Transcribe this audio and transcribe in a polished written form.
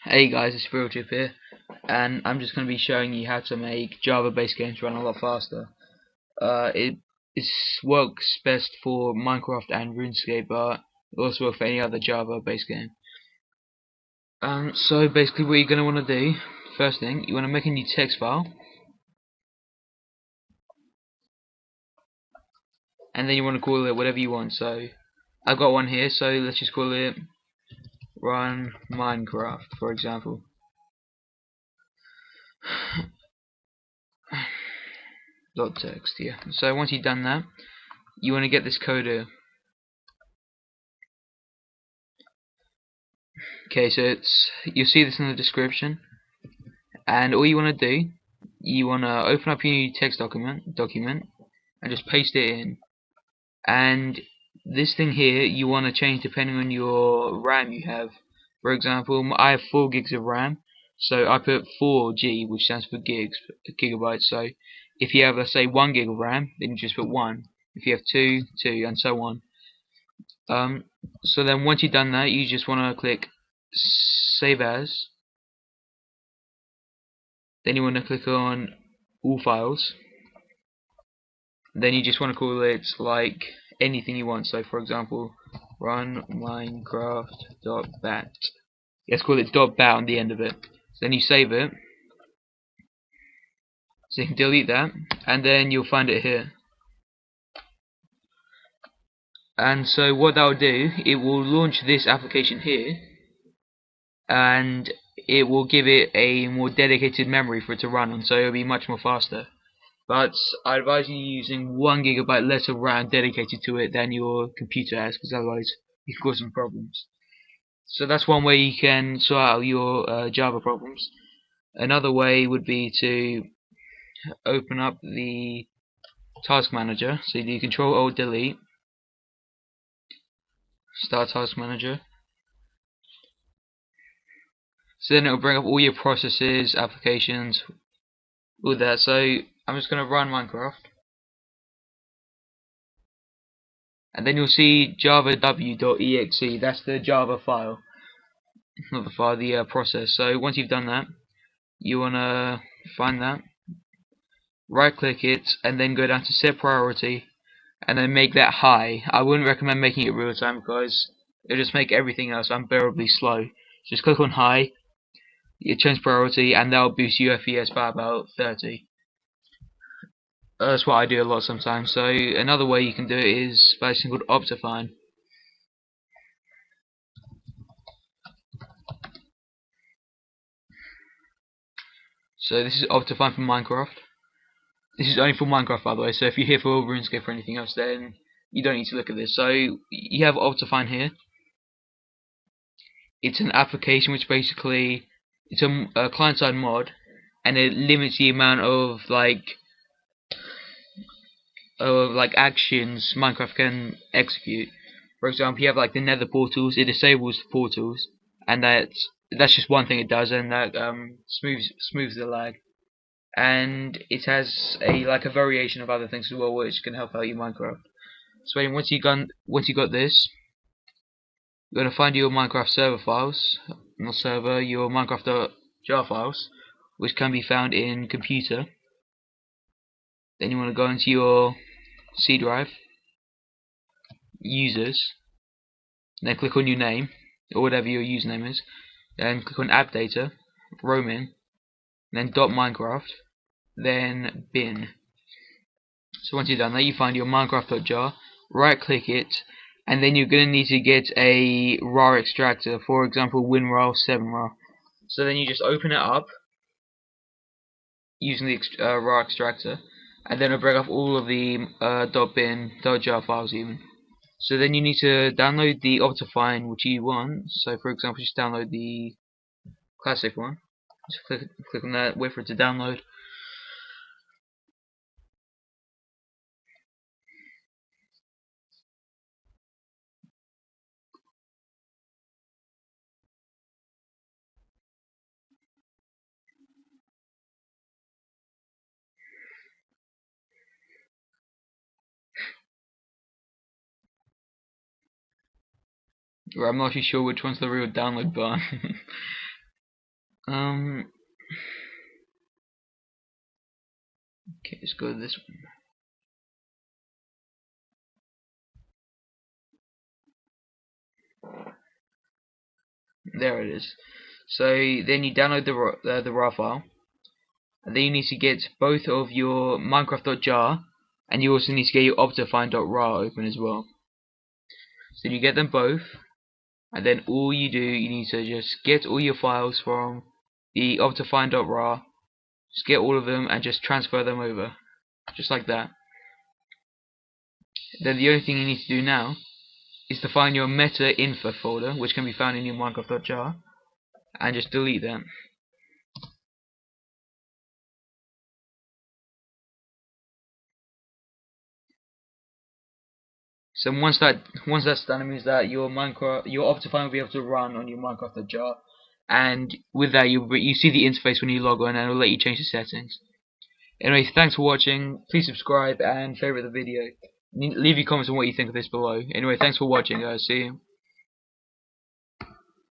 Hey guys, it's Chip here, and I'm just going to be showing you how to make Java-based games run a lot faster. It works best for Minecraft and Runescape, but it also works for any other Java-based game. So basically, what you're going to want to do, first thing, you want to make a new text file, and then you want to call it whatever you want. So I've got one here, so let's just call it Run Minecraft, for example. .text, yeah. So once you've done that, you want to get this code here. Okay, so you'll see this in the description, and all you want to do, you want to open up your new text document, and just paste it in. And this thing here, you want to change depending on your RAM you have. For example, I have 4 gigs of RAM, so I put 4G, which stands for gigabytes. So if you have, let's say, 1 gig of RAM, then you just put 1. If you have 2, 2, and so on. So then once you've done that, you just want to click Save As. Then you want to click on All Files. Then you just want to call it like anything you want. So for example, run minecraft.bat. Let's call it .bat on the end of it. So then you save it. So you can delete that, and then you'll find it here. And so what that will do, it will launch this application here, and it will give it a more dedicated memory for it to run on, so it'll be much more faster. But I advise you using 1 GB less of RAM dedicated to it than your computer has, because otherwise you can cause some problems. So that's one way you can sort out your Java problems. Another way would be to open up the task manager. So you do Control Alt Delete, start task manager. So then it will bring up all your processes, applications, all that. So I'm just going to run Minecraft, and then you'll see javaw.exe. That's the Java file, not the file, the process. So once you've done that, you want to find that, right click it, and then go down to set priority, and then make that high. I wouldn't recommend making it real time because it'll just make everything else unbearably slow. Just click on high, you change priority, and that'll boost your FPS by about 30. That's what I do a lot sometimes. So another way you can do it is by something called Optifine. So this is Optifine for Minecraft. This is only for Minecraft, by the way. So if you're here for RuneScape or anything else, then you don't need to look at this. So you have Optifine here. It's an application which basically it's a client-side mod, and it limits the amount of actions Minecraft can execute. For example, you have like the Nether portals. It disables the portals, and that's just one thing it does, and that smooths the lag. And it has a variation of other things as well, which can help out your Minecraft. So anyway, once you got this, you're gonna find your Minecraft server files, not server, your Minecraft.jar files, which can be found in computer. Then you want to go into your C drive, users, then click on your name or whatever your username is, then click on app data, roaming, then .minecraft, then bin. So once you've done that, you find your Minecraft.jar, right click it, and then you're going to need to get a raw extractor, for example WinRAR 7RAR. So then you just open it up using the raw extractor, and then it'll bring up all of the .bin, .jar files even. So then you need to download the Optifine which you want. So for example, just download the classic one. Just click on that, wait for it to download. Right, I'm not actually sure which one's the real download button. Okay, let's go to this one. There it is. So then you download the raw file, and then you need to get both of your Minecraft.jar, and you also need to get your optifine.raw open as well. So you get them both, and then all you do, you need to just get all your files from the optifine.raw, just get all of them and just transfer them over, just like that. Then the only thing you need to do now is to find your meta info folder, which can be found in your Minecraft.jar, and just delete that. So once that's done, it means that your Optifine will be able to run on your Minecraft.jar, and with that you see the interface when you log on, and it will let you change the settings. Anyway, thanks for watching. Please subscribe and favorite the video. Leave your comments on what you think of this below. Anyway, thanks for watching, guys. See you.